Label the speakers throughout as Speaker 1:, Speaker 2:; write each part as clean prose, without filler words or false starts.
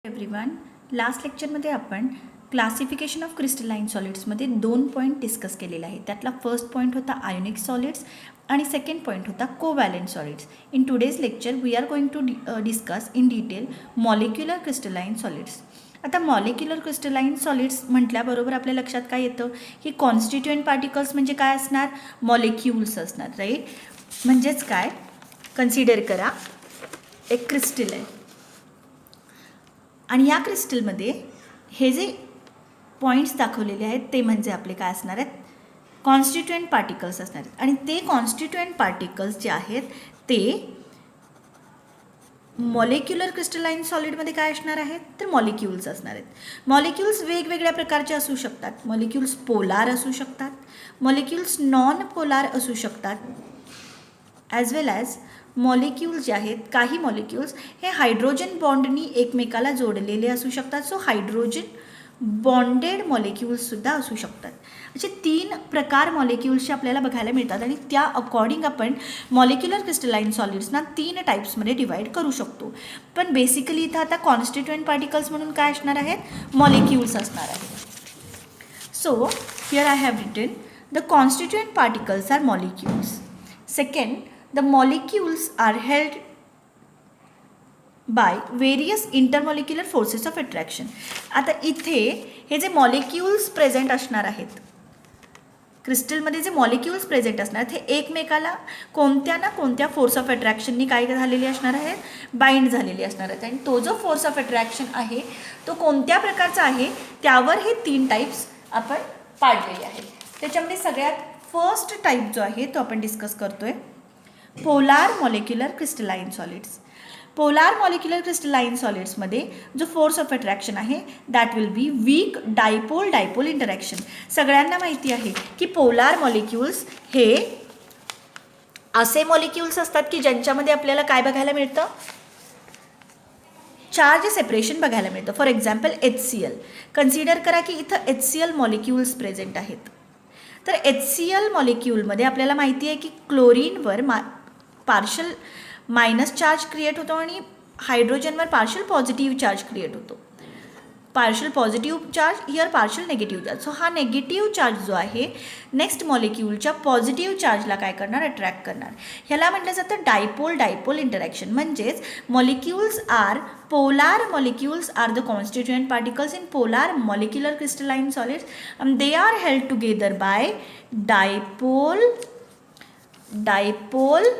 Speaker 1: Everyone, last लेक्चरमध्ये आपण classification of crystalline सॉलिड्समध्ये 2 पॉईंट डिस्कस केलेले आहे. त्यातला फर्स्ट पॉईंट होता आयोनिक सॉलिड्स आणि सेकंड पॉईंट होता covalent solids. In today's lecture we are going to discuss in detail molecular crystalline solids. आता मॉलिक्युलर क्रिस्टलाइन सॉलिड्स म्हटल्याबरोबर आपल्या लक्षात काय येतं की कॉन्स्टिट्युएंट पार्टिकल्स म्हणजे काय असणार, मॉलिक्युल्स असणार, राईट. म्हणजेच काय, कन्सिडर करा एक क्रिस्टल आहे आणि या क्रिस्टलमध्ये हे जे पॉईंट्स दाखवलेले आहेत ते म्हणजे आपले काय असणार आहेत, कॉन्स्टिट्युएंट पार्टिकल्स असणार आहेत. आणि ते कॉन्स्टिट्युएंट पार्टिकल्स जे आहेत ते मॉलिक्युलर क्रिस्टलाइन सॉलिडमध्ये काय असणार आहेत, तर मॉलिक्युल्स असणार आहेत. मॉलिक्युल्स वेगवेगळ्या प्रकारचे असू शकतात. मॉलिक्युल्स पोलार असू शकतात, मॉलिक्युल्स नॉन पोलार असू शकतात, ॲज वेल ॲज मॉलिक्युल्स जे आहेत, काही मॉलिक्युल्स हे हायड्रोजन बॉन्डनी एकमेकाला जोडलेले असू शकतात. सो हायड्रोजन बॉन्डेड मॉलिक्युल्ससुद्धा असू शकतात. असे 3 प्रकार मॉलिक्युल्सचे आपल्याला बघायला मिळतात आणि त्या अकॉर्डिंग आपण मॉलिक्युलर क्रिस्टलाइन सॉलिड्सना 3 टाईप्समध्ये डिवाईड करू शकतो. पण बेसिकली इथं आता कॉन्स्टिट्युएंट पार्टिकल्स म्हणून काय असणार आहेत, मॉलिक्युल्स असणार आहेत. So here I have written the constituent particles are molecules. Second, the molecules are held by various intermolecular forces of attraction. आता इथे हे जे मॉलिक्युल्स प्रेझेंट असणार आहेत, क्रिस्टलमध्ये जे मॉलिक्युल्स प्रेझेंट असणार आहेत हे एकमेकाला कोणत्या ना कोणत्या फोर्स ऑफ अट्रॅक्शननी काय झालेली असणार आहे, बाइंड झालेली असणार आहेत. आणि तो जो फोर्स ऑफ अट्रॅक्शन आहे तो कोणत्या प्रकारचा आहे त्यावर हे 3 टाईप्स आपण पाडलेले आहेत. त्याच्यामध्ये सगळ्यात फर्स्ट टाईप जो आहे तो आपण डिस्कस करतोय, polar molecular crystalline solids. Polar molecular crystalline सॉलिड्समध्ये जो फोर्स ऑफ अट्रॅक्शन आहे that will be weak dipole dipole interaction. सगळ्यांना माहिती आहे की पोलार मॉलिक्युल्स हे असे मॉलिक्युल्स असतात की ज्यांच्यामध्ये आपल्याला काय बघायला मिळतं, चार्ज सेपरेशन बघायला मिळतं. For example HCl. कन्सिडर करा की इथं HCl मॉलिक्युल्स प्रेझेंट आहेत. तर HCl मॉलिक्युलमध्ये आपल्याला माहिती आहे की क्लोरीनवर पार्शल मायनस चार्ज क्रिएट होतो आणि हायड्रोजनवर पार्शल पॉझिटिव्ह चार्ज क्रिएट होतो. Partial positive charge here partial negative charge. So हा नेगेटिव्ह चार्ज जो आहे नेक्स्ट मॉलिक्युलच्या पॉझिटिव्ह चार्जला काय करणार, अट्रॅक्ट करणार. ह्याला म्हटलं जातं डायपोल डायपोल इंटरॅक्शन. म्हणजेच molecules are polar molecules are the constituent particles in polar molecular crystalline solids and they are held together by dipole dipole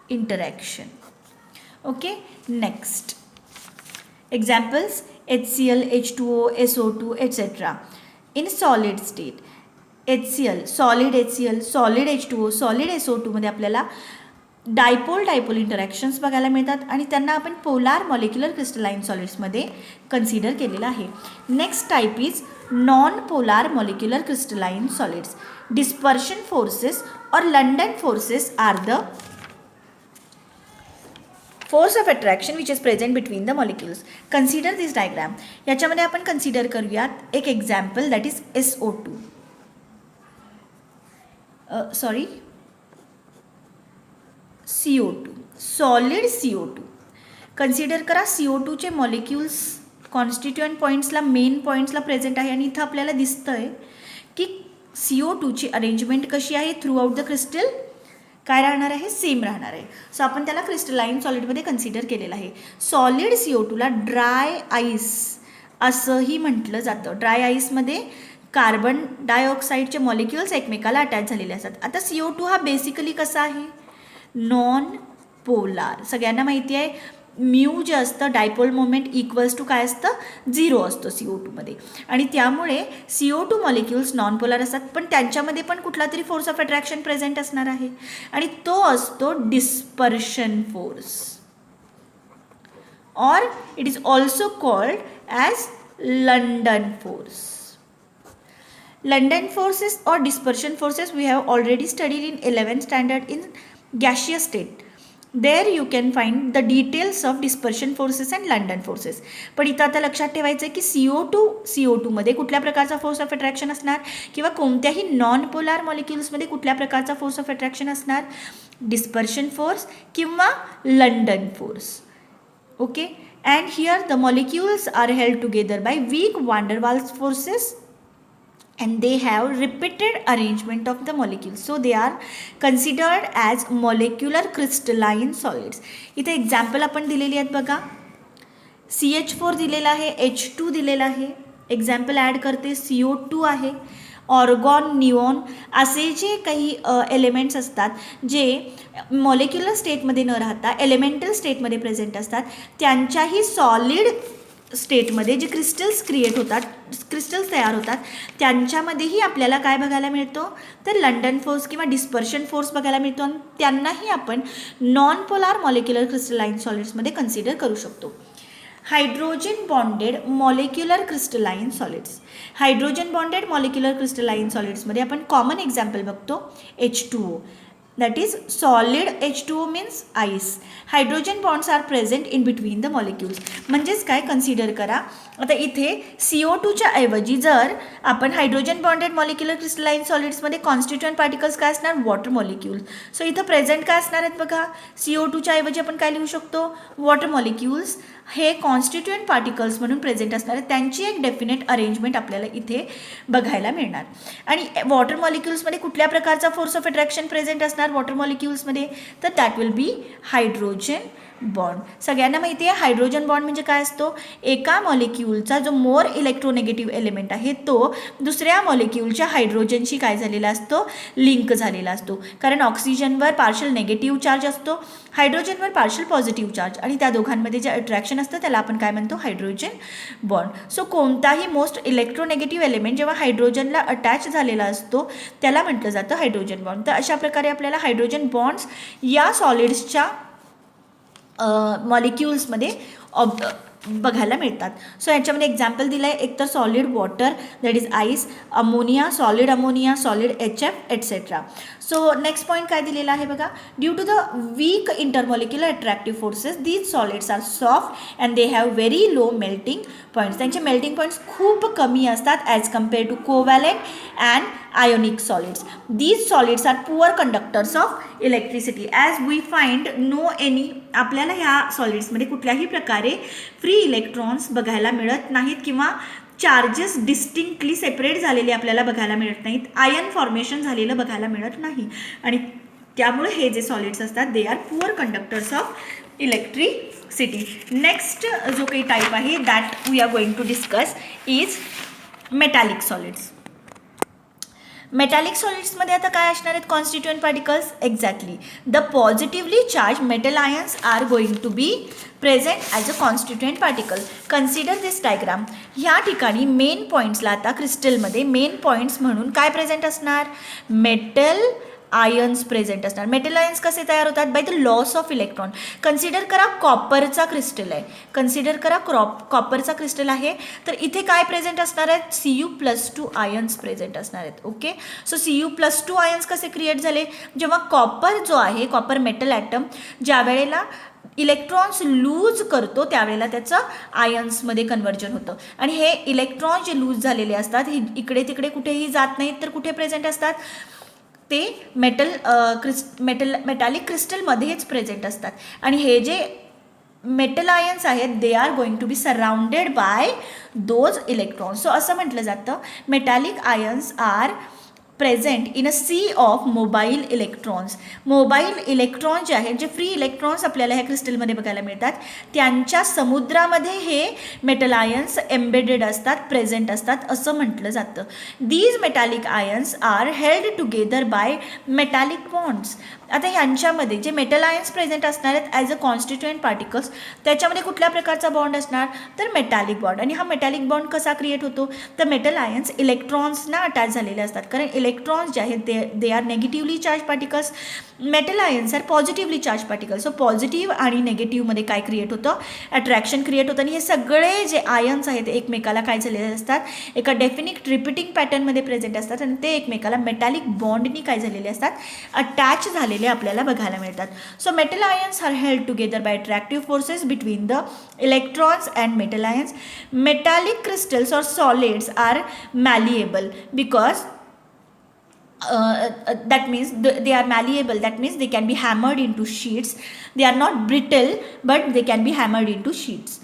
Speaker 1: interaction. Okay, next examples HCl, H2O, SO2 etc. in solid state HCl, solid HCl, solid H2O, solid SO2 मध्ये आपल्याला dipole dipole interactions बघायला मिळतात आणि त्यांना आपण polar molecular crystalline सॉलिड्समध्ये consider केलेलं आहे. Next type is non polar molecular crystalline solids. Dispersion forces और London forces are the force of attraction which is present between the molecules. Consider this diagram. याच्यामध्ये आपण कन्सिडर करूयात एक example that is SO2. CO2, solid CO2. Consider करा CO2चे molecules constituent पॉईंट्सला, main पॉईंट्सला present आहे आणि इथं आपल्याला दिसतं आहे की CO2ची अरेंजमेंट कशी आहे थ्रू आउट द क्रिस्टल, काय राहणार आहे, सेम राहणार आहे. सो आपण त्याला क्रिस्टलाइन सॉलिडमध्ये कन्सिडर केलेलं आहे. सॉलिड CO2ला ड्राय आईस असंही म्हटलं जातं. ड्राय आईसमध्ये कार्बन डायऑक्साईडचे मॉलिक्युल्स एकमेकाला अटॅच झालेले असतात. आता CO2 हा बेसिकली कसा आहे, नॉन पोलार. सगळ्यांना माहिती आहे म्यू जे असतं डायपोल मोमेंट इक्वल्स टू काय असतं, 0 असतो CO2मध्ये. आणि त्यामुळे CO2 मॉलिक्युल्स नॉन पोलार असतात, पण त्यांच्यामध्ये पण कुठला तरी फोर्स ऑफ अट्रॅक्शन प्रेझेंट असणार आहे आणि तो असतो डिस्पर्शन फोर्स, और it is also called as London force. London forces or dispersion forces we have already studied in 11th standard in gaseous state. There you can find the details of dispersion forces and London forces. पण इथं आता लक्षात ठेवायचं आहे की CO2 मध्ये कुठल्या प्रकारचा फोर्स ऑफ अट्रॅक्शन असणार किंवा कोणत्याही नॉन पोलार मॉलिक्युल्समध्ये कुठल्या प्रकारचा फोर्स ऑफ अट्रॅक्शन असणार, डिस्पर्शन फोर्स किंवा London force. Okay, and here the molecules are held together by weak van der Waals forces and they have repeated arrangement of the molecules, so they are considered as molecular crystalline solids. इथे example आपण दिलेली आहेत बघा, CH4 दिलेला आहे, H2 दिलेला आहे, example add करते, CO2 आहे, ऑर्गॉन, निऑन असे जे काही एलिमेंट्स असतात जे मॉलिक्युलर स्टेटमध्ये न राहता एलिमेंटल स्टेटमध्ये प्रेझेंट असतात, त्यांच्याही सॉलिड स्टेटमध्ये जे क्रिस्टल्स क्रिएट होतात, क्रिस्टल्स तयार होतात, त्यांच्यामध्येही आपल्याला काय बघायला मिळतो, तर लंडन फोर्स किंवा डिस्पर्शन फोर्स बघायला मिळतो आणि त्यांनाही आपण नॉन पोलार मॉलिक्युलर क्रिस्टलाइन सॉलिड्समध्ये कन्सिडर करू शकतो. Hydrogen bonded molecular crystalline solids. Hydrogen bonded molecular crystalline सॉलिड्समध्ये आपण कॉमन एक्झाम्पल बघतो, H2O. That is solid H2O means ice. Hydrogen bonds are present in between the molecules. म्हणजेच काय consider करा, आता इथे CO2च्या ऐवजी जर आपण हायड्रोजन बॉन्डेड मॉलिक्युलर क्रिस्टलाइन सॉलिड्समध्ये कॉन्स्टिट्युएंट पार्टिकल्स काय असणार, वॉटर मॉलिक्यूल्स. सो इथं प्रेझेंट काय असणार आहेत बघा, CO2च्या ऐवजी आपण काय लिहू शकतो, वॉटर मॉलिक्यूल्स हे कॉन्स्टिट्युएंट पार्टिकल्स म्हणून प्रेझेंट असणार आहेत. त्यांची एक डेफिनेट अरेंजमेंट आपल्याला इथे बघायला मिळणार. आणि वॉटर मॉलिक्युल्समध्ये कुठल्या प्रकारचा फोर्स ऑफ अट्रॅक्शन प्रेझेंट असणार वॉटर मॉलिक्युल्समध्ये, तर that will B hydrogen bond. सगळ्यांना माहिती आहे हायड्रोजन बॉन्ड म्हणजे काय असतो, एका मॉलिक्यूलचा जो मोर इलेक्ट्रोनेगेटिव्ह एलिमेंट आहे तो दुसऱ्या मॉलिक्यूलच्या हायड्रोजनशी काय झालेला असतो, लिंक झालेला असतो. कारण ऑक्सिजनवर पार्शल नेगेटिव्ह चार्ज असतो, हायड्रोजनवर पार्शल पॉझिटिव्ह चार्ज, आणि त्या दोघांमध्ये जे अट्रॅक्शन असतं त्याला आपण काय म्हणतो, हायड्रोजन बॉन्ड. सो कोणताही मोस्ट इलेक्ट्रोनेगेटिव्ह एलिमेंट जेव्हा हायड्रोजनला अटॅच झालेला असतो त्याला म्हटलं जातं हायड्रोजन बॉन्ड. तर अशा प्रकारे आपल्याला हायड्रोजन बॉन्ड्स या सॉलिड्सच्या मॉलिक्युल्समध्ये बघायला मिळतात. सो याच्यामध्ये एक्झाम्पल दिलं आहे, एक तर solid water that is ice, ammonia, solid HF etcetera. So next point काय दिलेला आहे बघा, due to the weak intermolecular attractive forces these solids are soft and they have very low melting points. त्यांचे melting points खूप कमी असतात as compare to covalent and ionic solids. These solids are poor conductors of electricity as we find no any. आपल्याला ह्या सॉलिड्समध्ये कुठल्याही प्रकारे free electrons बघायला मिळत नाहीत किंवा चार्जेस डिस्टिंक्टली सेपरेट झालेले आपल्याला बघायला मिळत नाहीत, आयन फॉर्मेशन झालेलं बघायला मिळत नाही, आणि त्यामुळे हे जे सॉलिड्स असतात they are poor conductors of electricity. Next जो काही टाईप आहे that we are going to discuss is metallic solids. मेटॅलिक सॉलिड्समध्ये आता काय असणार आहेत constituent particles, exactly the positively charge metal ions are going to be present as a constituent particle. Consider this diagram. ह्या ठिकाणी मेन पॉईंट्सला आता क्रिस्टलमध्ये मेन पॉईंट्स म्हणून काय प्रेझेंट असणार, मेटल आयन्स प्रेझेंट असणार. मेटल आयन्स कसे तयार होतात, by the loss of electron. Consider करा कॉपरचा क्रिस्टल आहे, कन्सिडर करा कॉपरचा क्रिस्टल आहे, तर इथे काय प्रेझेंट असणार आहेत, Cu+2 आयन्स प्रेझेंट असणार आहेत. ओके, सो Cu+2 आयन्स कसे क्रिएट झाले, जेव्हा कॉपर जो आहे, कॉपर मेटल ॲटम ज्या वेळेला इलेक्ट्रॉन्स लूज करतो त्यावेळेला त्याचं आयन्समध्ये कन्वर्जन होतं, आणि हे इलेक्ट्रॉन जे लूज झालेले असतात हे इकडे तिकडे कुठेही जात नाहीत, तर कुठे प्रेझेंट असतात, ते मेटॅलिक क्रिस्टलमध्येच प्रेझेंट असतात. आणि हे जे मेटल आयन्स आहेत they are going to be surrounded by those electrons. So असं म्हटलं जातं metallic ions are present in a sea of mobile electrons. Mobile electron जे आहेत, जे फ्री इलेक्ट्रॉन्स आपल्याला ह्या क्रिस्टलमध्ये बघायला मिळतात, त्यांच्या समुद्रामध्ये हे मेटल आयन्स एम्बेडेड असतात, प्रेझेंट असतात असं म्हटलं जातं. These metallic ions are held together by metallic bonds. आता ह्यांच्यामध्ये जे मेटल आयन्स प्रेझेंट असणार आहेत ॲज अ कॉन्स्टिट्युएंट पार्टिकल्स, त्याच्यामध्ये कुठल्या प्रकारचा बॉन्ड असणार, तर मेटॅलिक बॉन्ड. आणि हा मेटॅलिक बॉन्ड कसा क्रिएट होतो, तर मेटल आयन्स इलेक्ट्रॉन्सना अटॅच झालेले असतात, कारण इलेक्ट्रॉन्स जे आहेत they are negatively charge particles, metal ions are positively charge particles. So positive आणि नेगेटिव्हमध्ये काय क्रिएट होतं, अट्रॅक्शन क्रिएट होतं, आणि हे सगळे जे आयन्स आहेत एकमेकाला काय झालेले असतात, एका डेफिनिट रिपीटिंग पॅटर्नमध्ये प्रेझेंट असतात, आणि ते एकमेकाला मेटॅलिक बॉन्डनी काय झालेले असतात, अटॅच झालेले आपल्याला बघायला मिळतात. So metal ions are held together by attractive forces between the electrons and metal ions. Metallic crystals और solids are malleable because that means they are malleable, that means they can be hammered into sheets. They are not brittle but they can be hammered into sheets.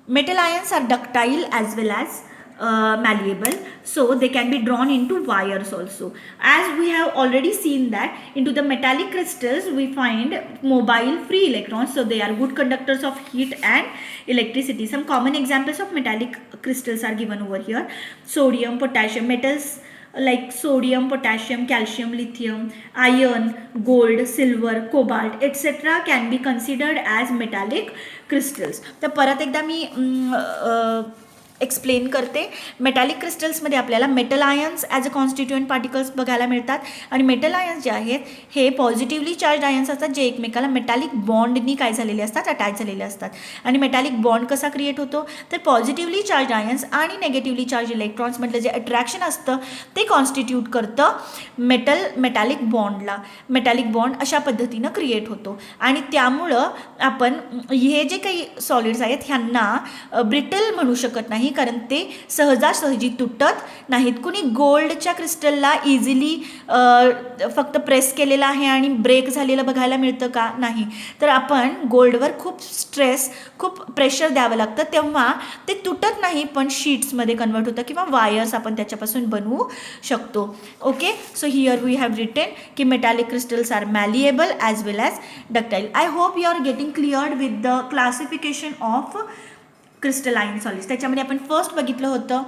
Speaker 1: Metal ions are ductile as well as malleable, so they can be drawn into wires also. As we have already seen that into the metallic crystals we find mobile free electrons, so they are good conductors of heat and electricity. Some common examples of metallic crystals are given over here: sodium, potassium. Metals like sodium, potassium, calcium, lithium, iron, gold, silver, cobalt etc. can be considered as metallic crystals. तर परत एकदा मी explain करते. Metallic क्रिस्टल्समध्ये आपल्याला metal ions as a constituent particles बघायला मिळतात आणि metal ions जे आहेत हे पॉझिटिव्हली चार्ज आयन्स असतात जे एकमेकाला मेटॅलिक बॉन्डनी काय झालेले असतात, अटॅच झालेले असतात. आणि मेटॅलिक बॉन्ड कसा क्रिएट होतो, तर पॉझिटिव्हली चार्ज आयन्स आणि नेगेटिव्हली चार्ज इलेक्ट्रॉन्समधलं जे अट्रॅक्शन असतं ते कॉन्स्टिट्यूट करतं मेटॅलिक बॉन्डला. मेटॅलिक बॉन्ड अशा पद्धतीनं क्रिएट होतो आणि त्यामुळं आपण हे जे काही सॉलिड्स आहेत ह्यांना ब्रिटल म्हणू शकत नाही, कारण ते सहजासहजी तुटत नाहीत. कुणी गोल्डच्या क्रिस्टलला इझिली फक्त प्रेस केलेलं आहे आणि ब्रेक झालेलं बघायला मिळतं का? नाही. तर आपण गोल्डवर खूप स्ट्रेस, खूप प्रेशर द्यावं लागतं, तेव्हा ते तुटत नाही पण शीट्समध्ये कन्वर्ट होतं किंवा वायर्स आपण त्याच्यापासून बनवू शकतो. Okay, so here we have written की metallic crystals are malleable as well as ductile. I hope you are getting cleared with the classification of crystalline solids. त्याच्यामध्ये आपण फर्स्ट बघितलं होतं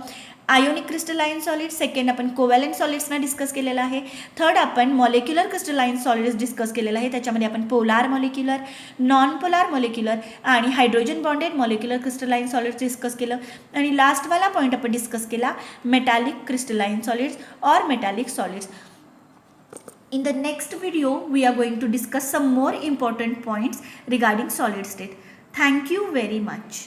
Speaker 1: आयोनिक क्रिस्टलाइन सॉलिड्स, सेकंड आपण covalent सॉलिड्सना discuss केलेलं आहे, third आपण मॉलिक्युलर क्रिस्टलाइन सॉलिड्स डिस्कस केलेलं आहे. त्याच्यामध्ये आपण polar molecular, non polar molecular आणि hydrogen bonded molecular crystalline solids discuss केलं आणि लास्टवाला पॉईंट आपण डिस्कस केला मेटॅलिक क्रिस्टलाइन सॉलिड्स और metallic solids. In the next video, we are going to discuss some more important points regarding solid state. Thank you very much.